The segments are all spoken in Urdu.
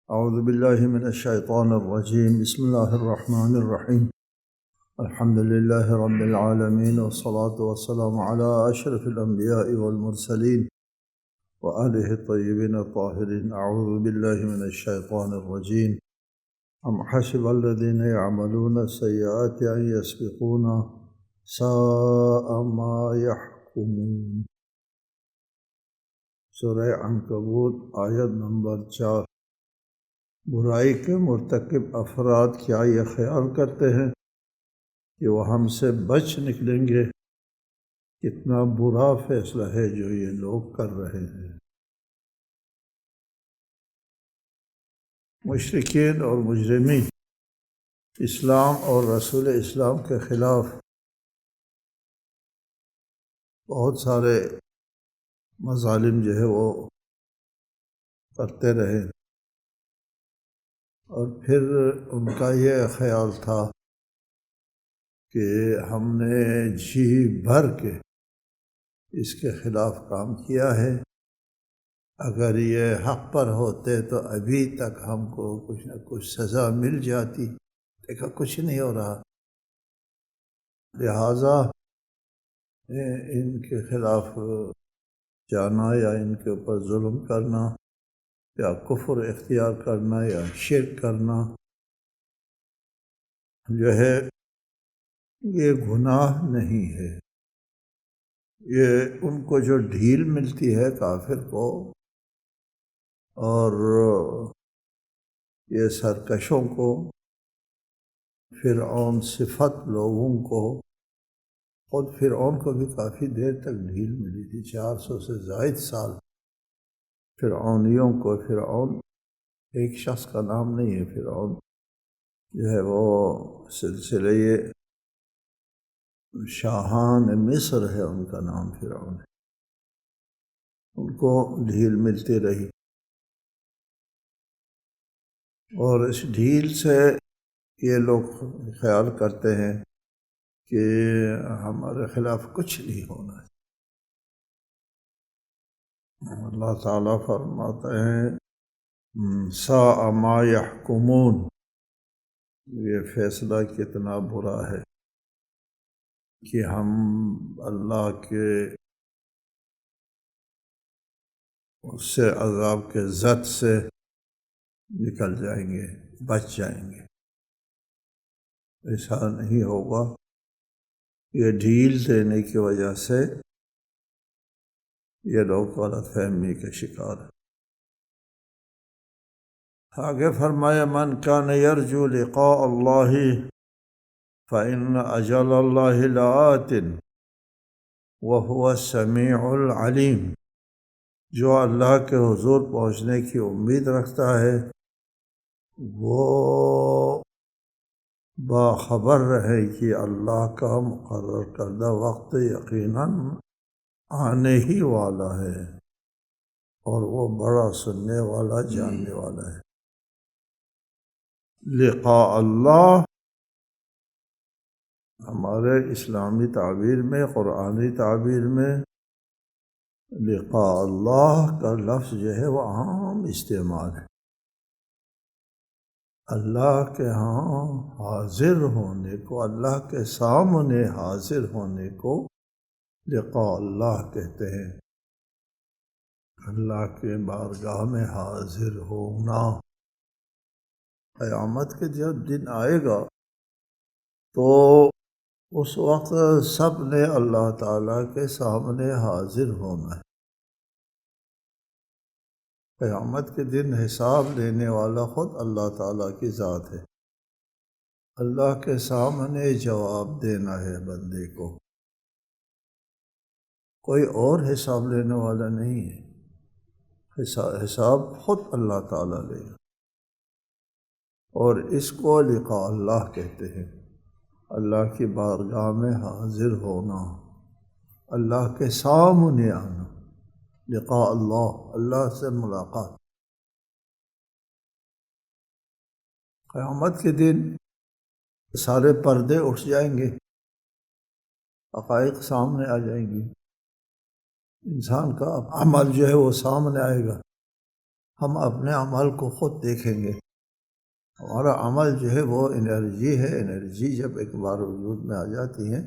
اعوذ باللہ من الشیطان الرجیم بسم اللہ الرحمن الرحیم الحمد للہ رب العالمین والصلاة والسلام علی اشرف الانبیاء والمرسلین وآلہ الطیبین الطاہرین اعوذ باللہ من الشیطان الرجیم ام حسب الذین یعملون السیئات ان یسبقونا ساء ما یحکمون۔ سورہ عنکبوت آیت نمبر 4۔ برائی کے مرتکب افراد کیا یہ خیال کرتے ہیں کہ وہ ہم سے بچ نکلیں گے؟ کتنا برا فیصلہ ہے جو یہ لوگ کر رہے ہیں۔ مشرکین اور مجرمین اسلام اور رسول اسلام کے خلاف بہت سارے مظالم جو ہے وہ کرتے رہے، اور پھر ان کا یہ خیال تھا کہ ہم نے جی بھر کے اس کے خلاف کام کیا ہے، اگر یہ حق پر ہوتے تو ابھی تک ہم کو کچھ نہ کچھ سزا مل جاتی، دیکھا کچھ نہیں ہو رہا، لہٰذا ان کے خلاف جانا یا ان کے اوپر ظلم کرنا یا کفر اختیار کرنا یا شرک کرنا جو ہے یہ گناہ نہیں ہے۔ یہ ان کو جو ڈھیل ملتی ہے کافر کو، اور یہ سرکشوں کو، فرعون صفت لوگوں کو، خود فرعون کو بھی کافی دیر تک ڈھیل ملی تھی، 400 سے زائد سال فرعونیوں کو۔ فرعون ایک شخص کا نام نہیں ہے، فرعون جو ہے وہ سلسلہ شاہان مصر ہے، ان کا نام فرعون ہے۔ ان کو ڈھیل ملتی رہی، اور اس ڈھیل سے یہ لوگ خیال کرتے ہیں کہ ہمارے خلاف کچھ نہیں ہونا ہے۔ اللہ تعالیٰ فرماتے ہیں ساء ما یحکمون، یہ فیصلہ کتنا برا ہے کہ ہم اللہ کے اس سے عذاب کے زد سے نکل جائیں گے، بچ جائیں گے۔ ایسا نہیں ہوگا، یہ ڈھیل دینے کی وجہ سے یہ لوگ غلط فہمی کے شکار ہیں۔ آگے فرمایا من کان یرجو لقاء اللہ فإن أجل اللہ لآت وهو السمیع العلیم، جو اللہ کے حضور پہنچنے کی امید رکھتا ہے وہ باخبر رہے کہ اللہ کا مقرر کردہ وقت یقیناً آنے ہی والا ہے، اور وہ بڑا سننے والا جاننے والا ہے۔ لقاء اللہ ہمارے اسلامی تعبیر میں، قرآنی تعبیر میں لقاء اللہ کا لفظ جو ہے وہ عام استعمال ہے۔ اللہ کے ہاں حاضر ہونے کو، اللہ کے سامنے حاضر ہونے کو لقاء اللہ کہتے ہیں۔ اللہ کے بارگاہ میں حاضر ہونا۔ قیامت کے جب دن آئے گا تو اس وقت سب نے اللہ تعالیٰ کے سامنے حاضر ہونا ہے۔ قیامت کے دن حساب لینے والا خود اللہ تعالیٰ کی ذات ہے۔ اللہ کے سامنے جواب دینا ہے بندے کو، کوئی اور حساب لینے والا نہیں ہے۔ حساب خود اللہ تعالیٰ لے گا، اور اس کو لقاء اللہ کہتے ہیں۔ اللہ کی بارگاہ میں حاضر ہونا، اللہ کے سامنے آنا، لقاء اللہ، اللہ سے ملاقات۔ قیامت کے دن سارے پردے اٹھ جائیں گے، حقائق سامنے آ جائیں گی، انسان کا عمل جو ہے وہ سامنے آئے گا، ہم اپنے عمل کو خود دیکھیں گے۔ ہمارا عمل جو ہے وہ انرجی ہے، انرجی جب ایک بار وجود میں آ جاتی ہے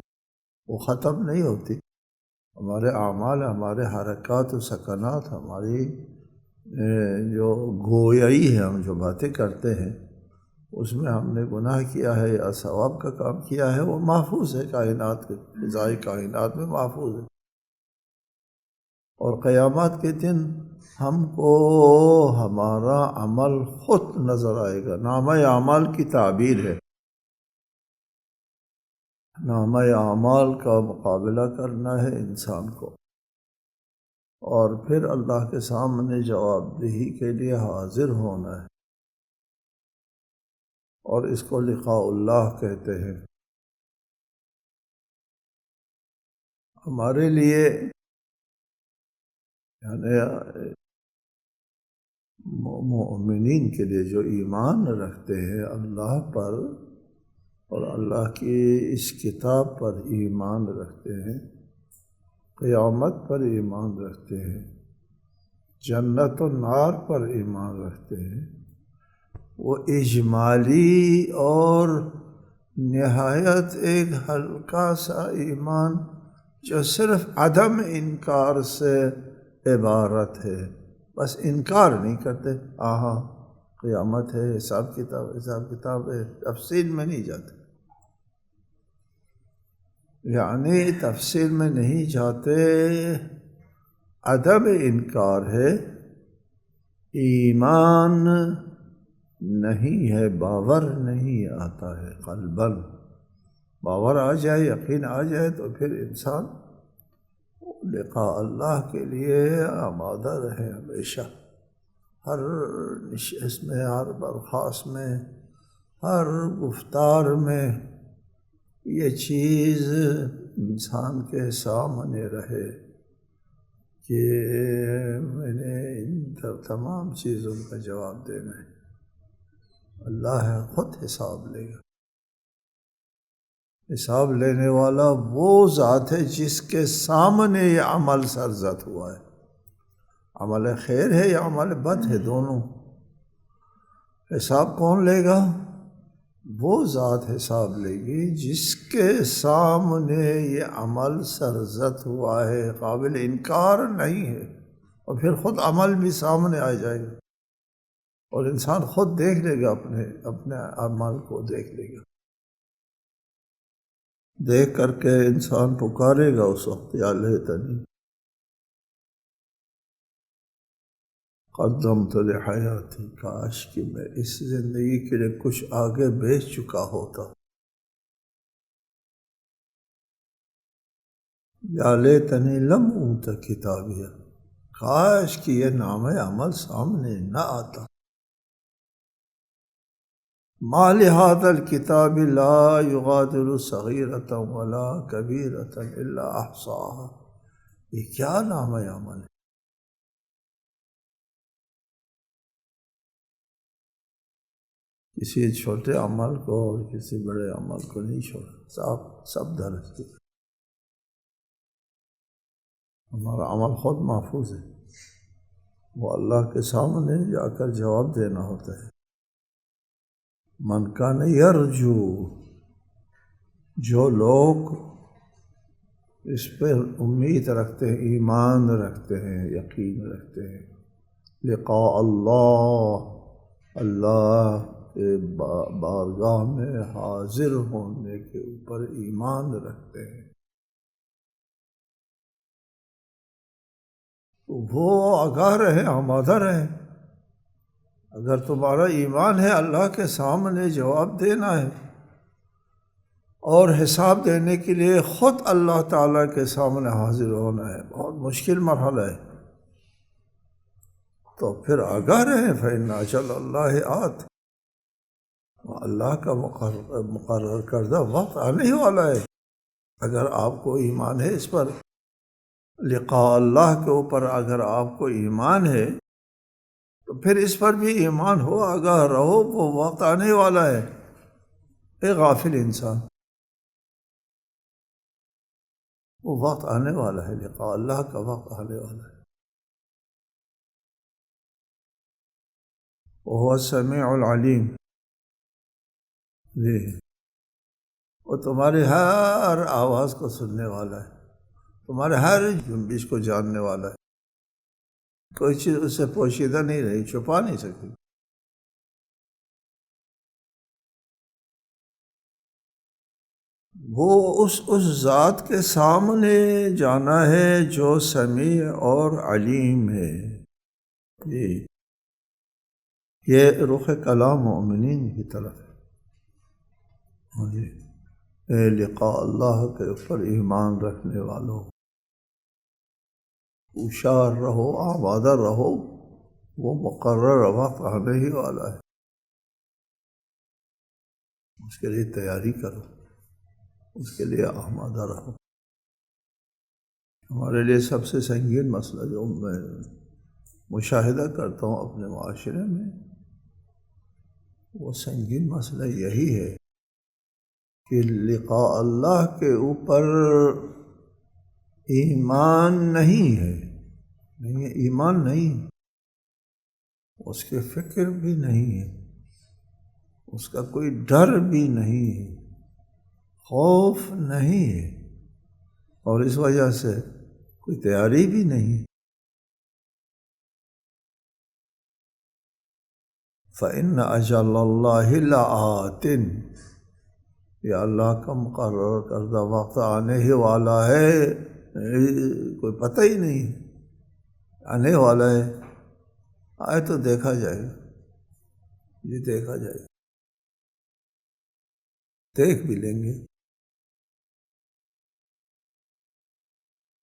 وہ ختم نہیں ہوتی۔ ہمارے اعمال، ہمارے حرکات و سکنات، ہماری جو گویائی ہے، ہم جو باتیں کرتے ہیں اس میں ہم نے گناہ کیا ہے یا ثواب کا کام کیا ہے، وہ محفوظ ہے، کائنات کے فضائے کائنات میں محفوظ ہے۔ اور قیامت کے دن ہم کو ہمارا عمل خود نظر آئے گا۔ نامہ اعمال کی تعبیر ہے، نامہ اعمال کا مقابلہ کرنا ہے انسان کو، اور پھر اللہ کے سامنے جواب دہی کے لیے حاضر ہونا ہے، اور اس کو لقاء اللہ کہتے ہیں۔ ہمارے لیے یعنی مومنین کے لیے جو ایمان رکھتے ہیں اللہ پر اور اللہ کی اس کتاب پر ایمان رکھتے ہیں، قیامت پر ایمان رکھتے ہیں، جنت و نار پر ایمان رکھتے ہیں، وہ اجمالی اور نہایت ایک ہلکا سا ایمان جو صرف عدم انکار سے عبارت ہے، بس انکار نہیں کرتے، ہاں قیامت ہے، حساب کتاب ہے، تفصیل میں نہیں جاتے، یعنی تفصیل میں نہیں جاتے، عدم انکار ہے، ایمان نہیں ہے، باور نہیں آتا ہے قلباً۔ باور آ جائے، یقین آ جائے تو پھر انسان لقاء اللہ کے لیے آمادہ رہے ہمیشہ، ہر نشست میں، ہر برخاست میں، ہر گفتار میں یہ چیز انسان کے سامنے رہے کہ میں نے ان تمام چیزوں کا جواب دینا ہے، اللہ خود حساب لے گا۔ حساب لینے والا وہ ذات ہے جس کے سامنے یہ عمل سرزد ہوا ہے، عمل خیر ہے یا عمل بد ہے، دونوں۔ حساب کون لے گا؟ وہ ذات حساب لے گی جس کے سامنے یہ عمل سرزد ہوا ہے، قابل انکار نہیں ہے، اور پھر خود عمل بھی سامنے آ جائے گا، اور انسان خود دیکھ لے گا، اپنے عمل کو دیکھ لے گا، دیکھ کر کے انسان پکارے گا اس وقت، یا لیتنی قدمت لحیاتی، کاش کہ میں اس زندگی کے لیے کچھ آگے بھیج چکا ہوتا، یا لیتنی لم اوت کتابیہ، کاش کہ یہ نامہ عمل سامنے نہ آتا، ما لهذا الکتاب لا یغادر صغیرۃ ولا کبیرۃ الا احصاها، یہ کیا نامہ عمل ہے؟ کسی چھوٹے عمل کو اور کسی بڑے عمل کو نہیں چھوڑا، سب درج کیا، ہمارا عمل خود محفوظ ہے، وہ اللہ کے سامنے جا کر جواب دینا ہوتا ہے۔ من کان یرجو، جو لوگ اس پر امید رکھتے ہیں، ایمان رکھتے ہیں، یقین رکھتے ہیں، لقاء اللہ، اللہ کے بارگاہ میں حاضر ہونے کے اوپر ایمان رکھتے ہیں، تو وہ آگاہ رہے، آمادہ رہے۔ اگر تمہارا ایمان ہے اللہ کے سامنے جواب دینا ہے اور حساب دینے کے لیے خود اللہ تعالیٰ کے سامنے حاضر ہونا ہے، بہت مشکل مرحلہ ہے، تو پھر آگاہ رہیں، فإن أجل اللہ آت، اللہ کا مقرر کردہ وقت آنے والا ہے۔ اگر آپ کو ایمان ہے اس پر، لقاء اللہ کے اوپر اگر آپ کو ایمان ہے تو پھر اس پر بھی ایمان ہو، آگاہ رہو، وہ وقت آنے والا ہے۔ اے غافل انسان، وہ وقت آنے والا ہے، لقاء اللہ کا وقت آنے والا ہے۔ وہ السمیع العلیم. جی، وہ تمہاری ہر آواز کو سننے والا ہے، تمہارے ہر جنبش کو جاننے والا ہے. کوئی چیز اس سے پوشیدہ نہیں رہی، چھپا نہیں سکتی. وہ اس ذات کے سامنے جانا ہے جو سمیع اور علیم ہے. جی، یہ رخ کلام مومنین کی طرف ہے. جی، اے لقاء اللہ کے اوپر ایمان رکھنے والوں، ہوشیار رہو، آمادہ رہو، وہ مقرر وقت آنے ہی والا ہے. اس کے لیے تیاری کرو، اس کے لیے آمادہ رہو. ہمارے لیے سب سے سنگین مسئلہ جو میں مشاہدہ کرتا ہوں اپنے معاشرے میں، وہ سنگین مسئلہ یہی ہے کہ لقاء اللہ کے اوپر ایمان نہیں ہے. نہیں ہے، ایمان نہیں، اس کی فکر بھی نہیں ہے، اس کا کوئی ڈر بھی نہیں ہے، خوف نہیں ہے، اور اس وجہ سے کوئی تیاری بھی نہیں. فَإِنَّ أَجَلَ اللَّهِ لَآتٍ، یہ اللہ کا مقرر کردہ وقت آنے ہی والا ہے. کوئی پتہ ہی نہیں، آنے والا ہے. آئے تو دیکھا جائے گا، یہ دیکھا جائے گا، دیکھ بھی لیں گے.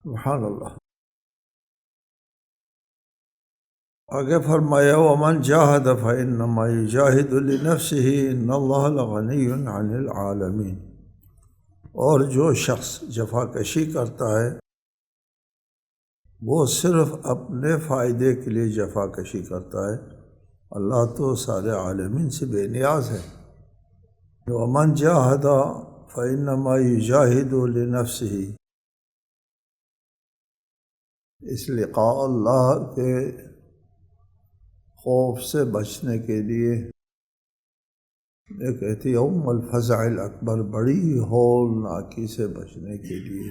سبحان اللہ. آگے فرمایا وَمَنْ جَاهَدَ فَإِنَّمَا يُجَاهِدُ لِنَفْسِهِ إِنَّ اللَّهَ لَغَنِيٌّ عَنِ الْعَالَمِينَ. اور جو شخص جفا کشی کرتا ہے وہ صرف اپنے فائدے کے لیے جفا کشی کرتا ہے، اللہ تو سارے عالمین سے بے نیاز ہے. وَمَنْ جَاهَدَ فَإِنَّمَا يُجَاهِدُ لِنَفْسِهِ، اس لقاء اللہ کے خوف سے بچنے کے لیے، ایک کہتی یوم الفزع الاکبر، بڑی ہولناکی سے بچنے کے لیے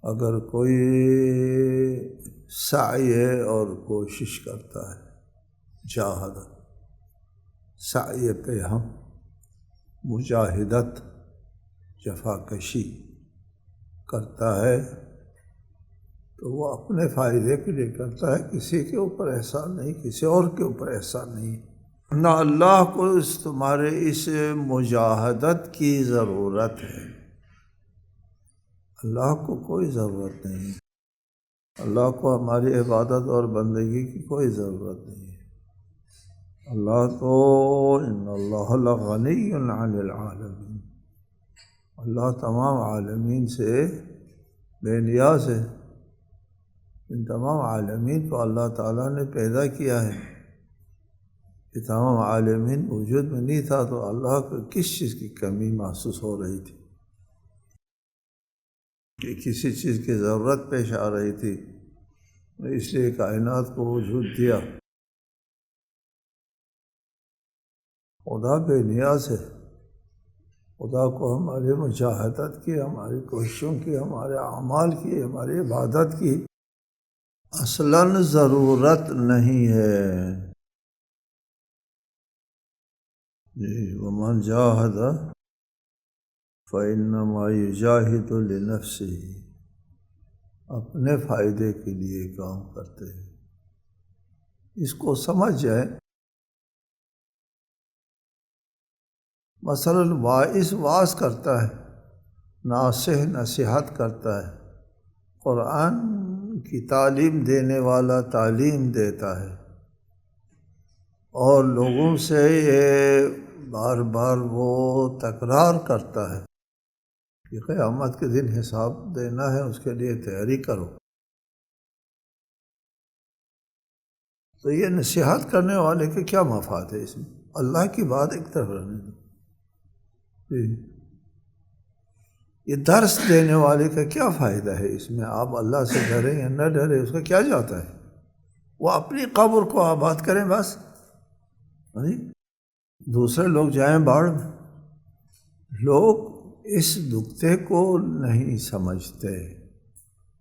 اگر کوئی سعی اور کوشش کرتا ہے، جاہد سعی پہ ہم مجاہدت جفا کشی کرتا ہے تو وہ اپنے فائدے کے لیے کرتا ہے، کسی کے اوپر احسان نہیں، کسی اور کے اوپر احسان نہیں. نہ اللہ کو تمہارے اس مجاہدت کی ضرورت ہے، اللہ کو کوئی ضرورت نہیں، اللہ کو ہماری عبادت اور بندگی کی کوئی ضرورت نہیں ہے. اللہ تو ان اللہ لغنی عن العالمین، اللہ تمام عالمین سے بے نیاز ہے. ان تمام عالمین کو اللہ تعالیٰ نے پیدا کیا ہے. یہ تمام عالمین وجود میں نہیں تھا تو اللہ کو کس چیز کی کمی محسوس ہو رہی تھی کہ کسی چیز کی ضرورت پیش آ رہی تھی، اس لیے کائنات کو وجود دیا. خدا بے نیاز ہے. خدا کو ہماری مجاہدت کی، ہماری کوششوں کی، ہمارے اعمال کی، ہماری عبادت کی اصلاً ضرورت نہیں ہے. جی، وَمَنْ جَاهَدَ فَإِنَّمَا يُجَاهِدُ لِنَفْسِهِ، اپنے فائدے کے لیے کام کرتے ہیں. اس کو سمجھ جائیں. مثلاً واعظ واعظ کرتا ہے، ناصح نصیحت کرتا ہے، قرآن کی تعلیم دینے والا تعلیم دیتا ہے، اور لوگوں سے یہ بار بار وہ تکرار کرتا ہے کہ قیامت کے دن حساب دینا ہے، اس کے لیے تیاری کرو. تو یہ نصیحت کرنے والے کے کیا مفاد ہے اس میں؟ اللہ کی بات ایک طرف رہنے دو. یہ درس دینے والے کا کیا فائدہ ہے اس میں؟ آپ اللہ سے ڈریں یا نہ ڈریں، اس کا کیا جاتا ہے؟ وہ اپنی قبر کو آباد کریں بس، دوسرے لوگ جائیں باڑ میں۔ لوگ اس نکتے کو نہیں سمجھتے۔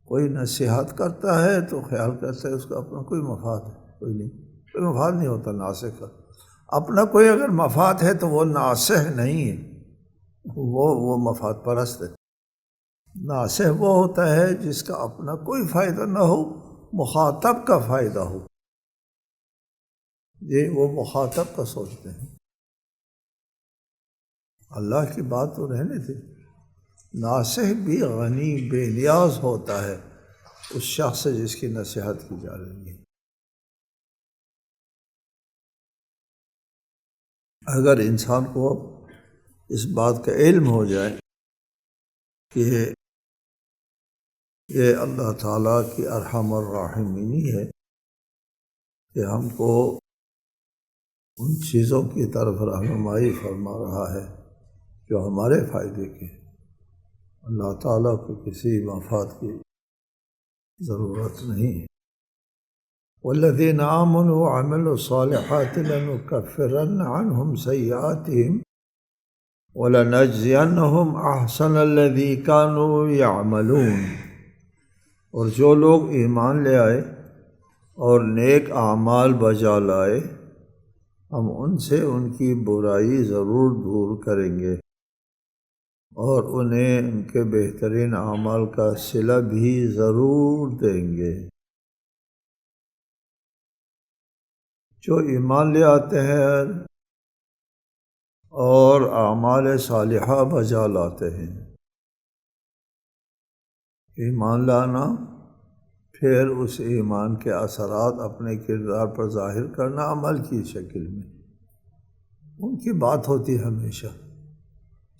کوئی نصیحت کرتا ہے تو خیال کرتا ہے اس کا اپنا کوئی مفاد ہے، کوئی مفاد نہیں ہوتا ناصح کا۔ اپنا کوئی اگر مفاد ہے تو وہ ناصح نہیں ہے، وہ مفاد پرست ہے۔ ناصح وہ ہوتا ہے جس کا اپنا کوئی فائدہ نہ ہو، مخاطب کا فائدہ ہو۔ یہ وہ مخاطب کا سوچتے ہیں۔ اللہ کی بات تو رہنے تھی، ناصح بھی غنی بے نیاز ہوتا ہے اس شخص سے جس کی نصیحت کی جا رہی ہے۔ اگر انسان کو اس بات کا علم ہو جائے کہ یہ اللہ تعالیٰ کی ارحم الراحمینی ہے کہ ہم کو ان چیزوں کی طرف رہنمائی فرما رہا ہے جو ہمارے فائدے کے ہیں، اللہ تعالیٰ کو کسی مفاد کی ضرورت نہیں ہے۔ والذین آمنوا وعملوا الصالحات لنکفرن عنہم سیئاتہم وَلَنَجْزِيَنَّهُمْ أَحْسَنَ الَّذِي كَانُوا يَعْمَلُونَ، اور جو لوگ ایمان لے آئے اور نیک اعمال بجا لائے ہم ان سے ان کی برائی ضرور دور کریں گے اور انہیں ان کے بہترین اعمال کا صلہ بھی ضرور دیں گے۔ جو ایمان لے آتے ہیں اور اعمال صالحہ بجا لاتے ہیں، ایمان لانا پھر اس ایمان کے اثرات اپنے کردار پر ظاہر کرنا عمل کی شکل میں، ان کی بات ہوتی ہے ہمیشہ۔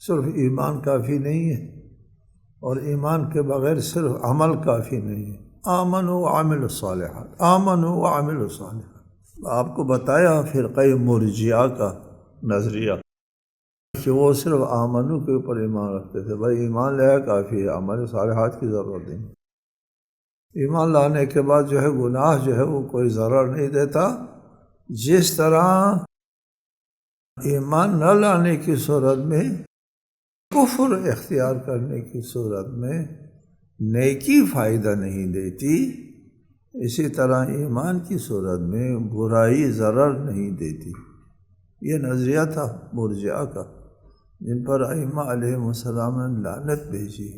صرف ایمان کافی نہیں ہے، اور ایمان کے بغیر صرف عمل کافی نہیں ہے۔ آمنوا وعملوا الصالحات، آمنوا وعملوا الصالحات۔ آپ کو بتایا فرقہ مرجئہ کا نظریہ کہ وہ صرف آمنو کے اوپر ایمان رکھتے تھے، بھائی ایمان لے کافی ہے، عمل صالحات کی ضرورت نہیں۔ ایمان لانے کے بعد جو ہے گناہ جو ہے وہ کوئی ضرر نہیں دیتا، جس طرح ایمان نہ لانے کی صورت میں کفر اختیار کرنے کی صورت میں نیکی فائدہ نہیں دیتی، اسی طرح ایمان کی صورت میں برائی ضرر نہیں دیتی۔ یہ نظریہ تھا مرجئہ کا، جن پر ائمہ علیہ السلام نے لعنت بھیجی۔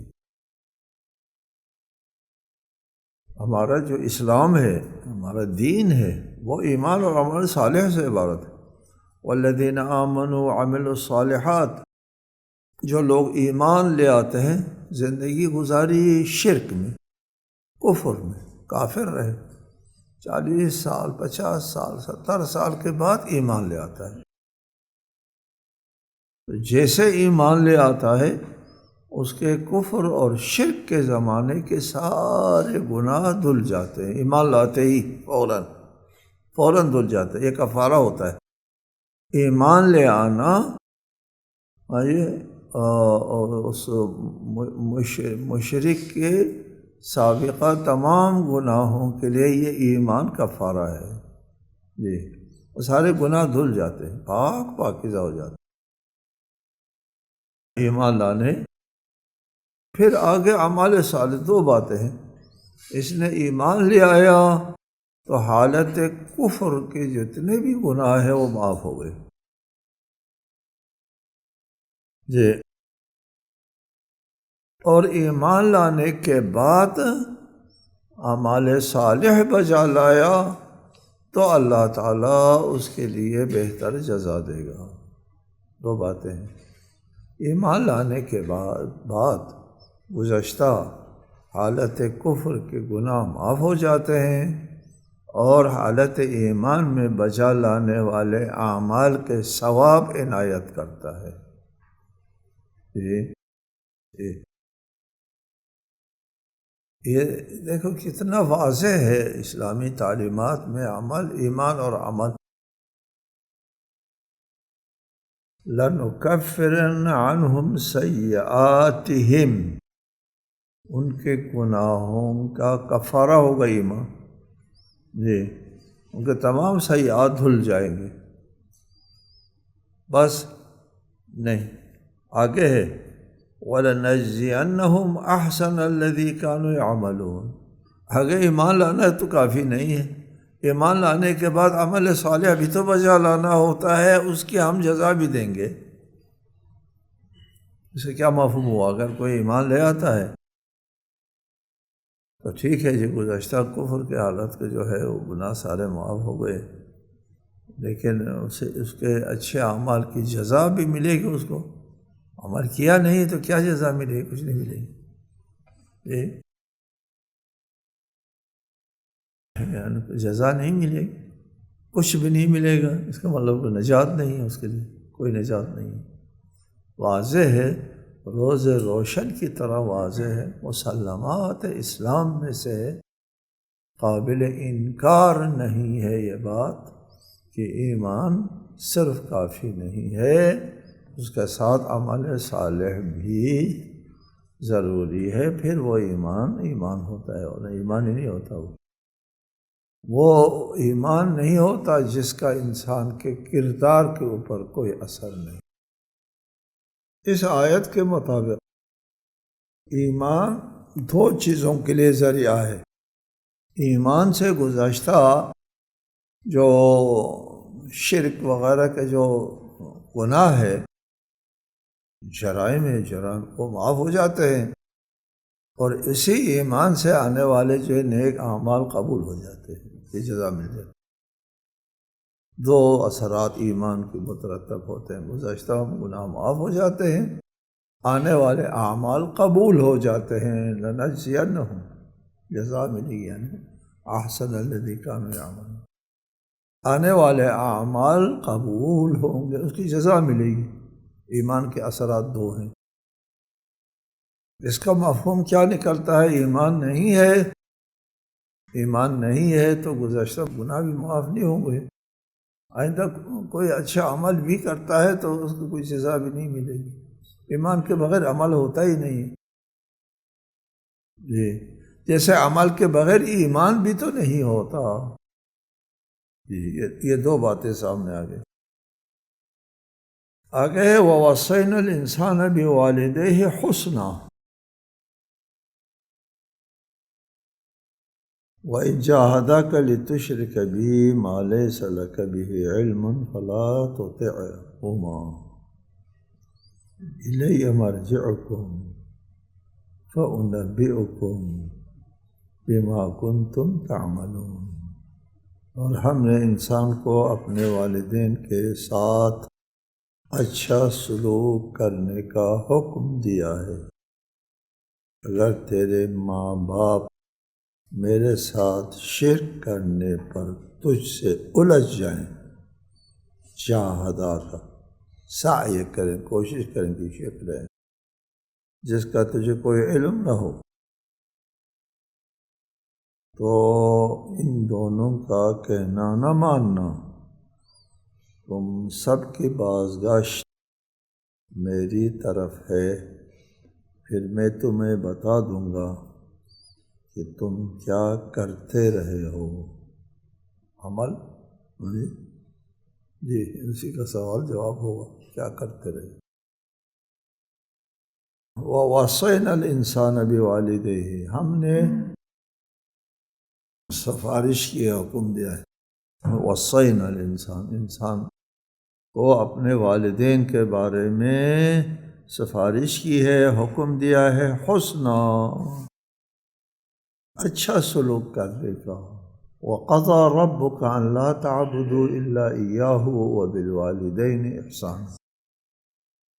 ہمارا جو اسلام ہے، ہمارا دین ہے، وہ ایمان اور عمل صالح سے عبارت ہے۔ والذین آمنوا وعملوا الصالحات، جو لوگ ایمان لے آتے ہیں، زندگی گزاری شرک میں، کفر میں، کافر رہے، 40 سال 50 سال 70 سال کے بعد ایمان لے آتا ہے، جیسے ایمان لے آتا ہے اس کے کفر اور شرک کے زمانے کے سارے گناہ دھل جاتے ہیں، ایمان لاتے ہی فوراً دھل جاتے ہیں۔ یہ کفارہ ہوتا ہے ایمان لے آنا، اور اس مشرک کے سابقہ تمام گناہوں کے لیے یہ ایمان کفارہ ہے جی، وہ سارے گناہ دھل جاتے ہیں، پاکیزہ ہو جاتے ہیں ایمان لانے۔ پھر آگے اعمال صالح، 2 باتیں ہیں۔ اس نے ایمان لے آیا تو حالت کفر کے جتنے بھی گناہ ہیں وہ معاف ہو گئے جی، اور ایمان لانے کے بعد اعمال صالح بجا لایا تو اللہ تعالیٰ اس کے لیے بہتر جزا دے گا۔ 2 باتیں ہیں، ایمان لانے کے بعد گزشتہ حالت کفر کے گناہ معاف ہو جاتے ہیں، اور حالت ایمان میں بجا لانے والے اعمال کے ثواب عنایت کرتا ہے جی۔ یہ دیکھو کتنا واضح ہے اسلامی تعلیمات میں عمل، ایمان اور عمل۔ لَنُكَفِّرَنَّ عَنْهُمْ سَيِّئَاتِهِمْ، ان کے گناہوں کا کفارہ ہوگا ایمان جی، ان کے تمام سیئات دھل جائیں گے۔ بس نہیں، آگے ہے وَلَنَجْزِيَنَّهُمْ أَحْسَنَ الَّذِي كَانُوا يَعْمَلُونَ۔ آگے ایمان لانا تو کافی نہیں ہے، ایمان لانے کے بعد عمل صالح بھی تو بجا لانا ہوتا ہے، اس کی ہم جزا بھی دیں گے۔ اسے کیا مفہوم ہوا؟ اگر کوئی ایمان لے آتا ہے تو ٹھیک ہے جی، گزشتہ کفر کے حالت کے جو ہے وہ گناہ سارے معاف ہو گئے، لیکن اسے اس کے اچھے اعمال کی جزا بھی ملے گی اس کو۔ عمل کیا نہیں تو کیا جزا ملے گی؟ کچھ نہیں ملے گی، یعنی جزا نہیں ملے گی، کچھ بھی نہیں ملے گا، اس کا مطلب نجات نہیں ہے، اس کے لیے کوئی نجات نہیں ہے۔ واضح ہے، روز روشن کی طرح واضح ہے، مسلمات اسلام میں سے قابل انکار نہیں ہے یہ بات کہ ایمان صرف کافی نہیں ہے، اس کے ساتھ عمل صالح بھی ضروری ہے، پھر وہ ایمان ہوتا ہے، اور ایمان ہی نہیں ہوتا وہ ایمان نہیں ہوتا جس کا انسان کے کردار کے اوپر کوئی اثر نہیں۔ اس آیت کے مطابق ایمان دو چیزوں کے لیے ذریعہ ہے۔ ایمان سے گزشتہ جو شرک وغیرہ کے جو گناہ ہے، جرائم وہ معاف ہو جاتے ہیں، اور اسی ایمان سے آنے والے جو نیک اعمال قبول ہو جاتے ہیں، یہ جزا مل جاتی ہے۔ دو اثرات ایمان کے مترتب ہوتے ہیں، گزشتہ گناہ معاف ہو جاتے ہیں، آنے والے اعمال قبول ہو جاتے ہیں۔ لَنَجْزِيَنَّهُمْ، جزا ملے گی، یعنی احسن الذی کانوا یعملون، آنے والے اعمال قبول ہوں گے، اس کی جزا ملے گی۔ ایمان کے اثرات دو ہیں۔ اس کا مفہوم کیا نکلتا ہے؟ ایمان نہیں ہے تو گزشتہ گناہ بھی معاف نہیں ہوں گے، آئندہ کوئی اچھا عمل بھی کرتا ہے تو اس کو کوئی جزا بھی نہیں ملے گی۔ ایمان کے بغیر عمل ہوتا ہی نہیں جی، جیسے عمل کے بغیر ایمان بھی تو نہیں ہوتا جی۔ یہ دو باتیں سامنے آ گئی۔ آگے وَوَصَّيْنَا الْإِنسَانَ بِوَالِدَيْهِ حُسْنًا وَإِن جَاهَدَاكَ لِتُشْرِكَ بِي مَا لَيْسَ لَكَ بِهِ عِلْمٌ فَلَا تُطِعْهُمَا إِلَيَّ مَرْجِعُكُمْ فَأُنَبِّئُكُمْ بِمَا كُنْتُمْ تَعْمَلُونَ۔ اور ہم نے انسان کو اپنے والدین کے ساتھ اچھا سلوک کرنے کا حکم دیا ہے۔ اگر تیرے ماں باپ میرے ساتھ شرک کرنے پر تجھ سے الجھ جائیں، جاہدہ کا سعی کریں، کوشش کریں کہ شرک رہیں، جس کا تجھے کوئی علم نہ ہو، تو ان دونوں کا کہنا نہ ماننا، تم سب کی بازگشت میری طرف ہے، پھر میں تمہیں بتا دوں گا کہ تم کیا کرتے رہے ہو۔ عمل جی اسی کا سوال جواب ہوگا، کیا کرتے رہے۔ وَوَصَّيْنَا الْإِنسَانَ بِوَالِدَيْهِ، ہم نے سفارش کی حکم دیا ہے۔ وَصَّيْنَا الْإِنسَانَ، انسان کو اپنے والدین کے بارے میں سفارش کی ہے، حکم دیا ہے حسنا، اچھا سلوک کرنے کا۔ وَقَضَى رَبُّكَ أَن لَا تَعْبُدُوا إِلَّا إِيَّاهُ وَبِالْوَالِدَيْنِ إِحْسَانًا۔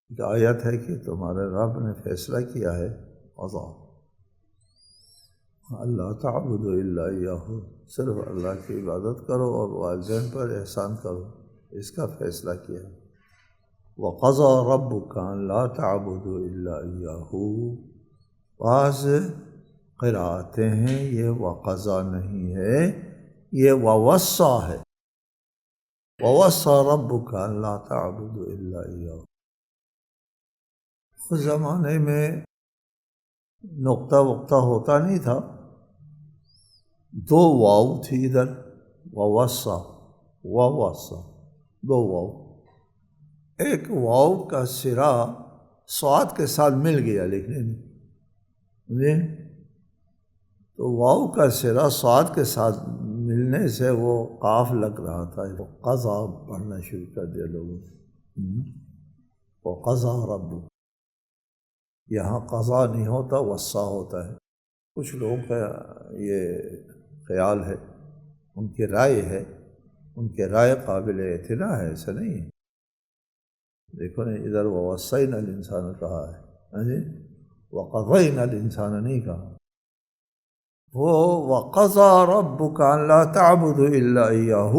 ایک آیت ہے کہ تمہارے رب نے فیصلہ کیا ہے، قضا اللہ تعبدوا الا إياه، صرف اللہ کی عبادت کرو اور والدین پر احسان کرو، اس کا فیصلہ کیا۔ وَقَضَى رَبُّكَ أَن لَا تَعْبُدُوا إِلَّا إِيَّاهُ، بعض قرأتیں ہیں یہ وقضا نہیں ہے، یہ ووصا ہے۔ وَوَصَّى رَبُّكَ أَن لَا تَعْبُدُوا إِلَّا إِيَّاهُ۔ اس زمانے میں نقطہ وقطہ ہوتا نہیں تھا، دو واو تھی ادھر، ووصا، ووصا، دو واو، ایک واو کا سرا صاد کے ساتھ مل گیا لکھنے میں، تو واو کا سرا صاد کے ساتھ ملنے سے وہ قاف لگ رہا تھا، وہ قضا پڑھنا شروع کر دیا لوگوں نے، وہ قضا رب، یہاں قضا نہیں ہوتا وصا ہوتا ہے۔ کچھ لوگوں کا یہ خیال ہے، ان کی رائے ہے، ان کے رائے قابل اعتنا ہے، ایسا نہیں ہے۔ دیکھو نا ادھر ووصینا الانسان کہا ہے، وقضینا الانسان نہیں کہا۔ وہ وقضا ربک الا تعبدوا الا ایاہ،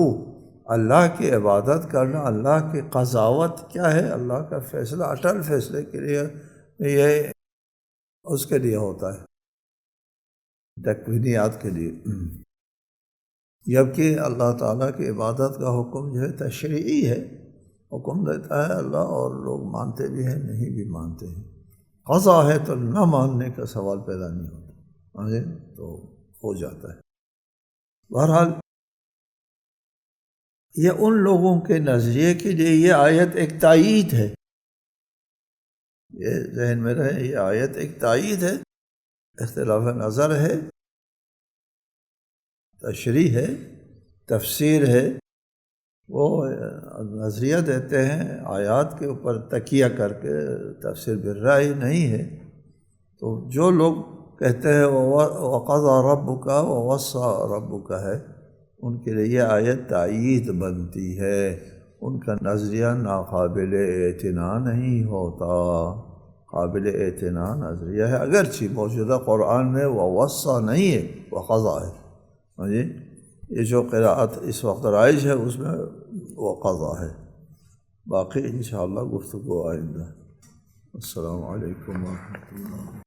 اللہ کی عبادت کرنا، اللہ کی قضاوت کیا ہے، اللہ کا فیصلہ اٹل فیصلے کے لیے یہ اس کے لیے ہوتا ہے، تکوینیات کے لیے، جبکہ اللہ تعالیٰ کی عبادت کا حکم جو ہے تشریعی ہے، حکم دیتا ہے اللہ، اور لوگ مانتے بھی ہیں نہیں بھی مانتے ہیں۔ قضا ہے تو نہ ماننے کا سوال پیدا نہیں ہوتا، تو ہو جاتا ہے۔ بہرحال یہ ان لوگوں کے نظریے کے لیے یہ آیت ایک تائید ہے، یہ ذہن میں رہے، یہ آیت ایک تائید ہے، اختلاف نظر ہے، تشریح ہے، تفسیر ہے، وہ نظریہ دیتے ہیں آیات کے اوپر تکیہ کر کے، تفسیر بالرأی نہیں ہے۔ تو جو لوگ کہتے ہیں وقضى ربک ووصى ربک ہے، ان کے لیے یہ آیت تائید بنتی ہے، ان کا نظریہ ناقابل اعتنا نہیں ہوتا، قابل اعتنا نظریہ ہے، اگرچہ موجودہ قرآن میں ووصى نہیں ہے، وقضى ہے، یہ جو قراءت اس وقت رائج ہے اس میں وقضى ہے۔ باقی انشاءاللہ گفتگو آئندہ۔ السلام علیکم ورحمۃ اللہ۔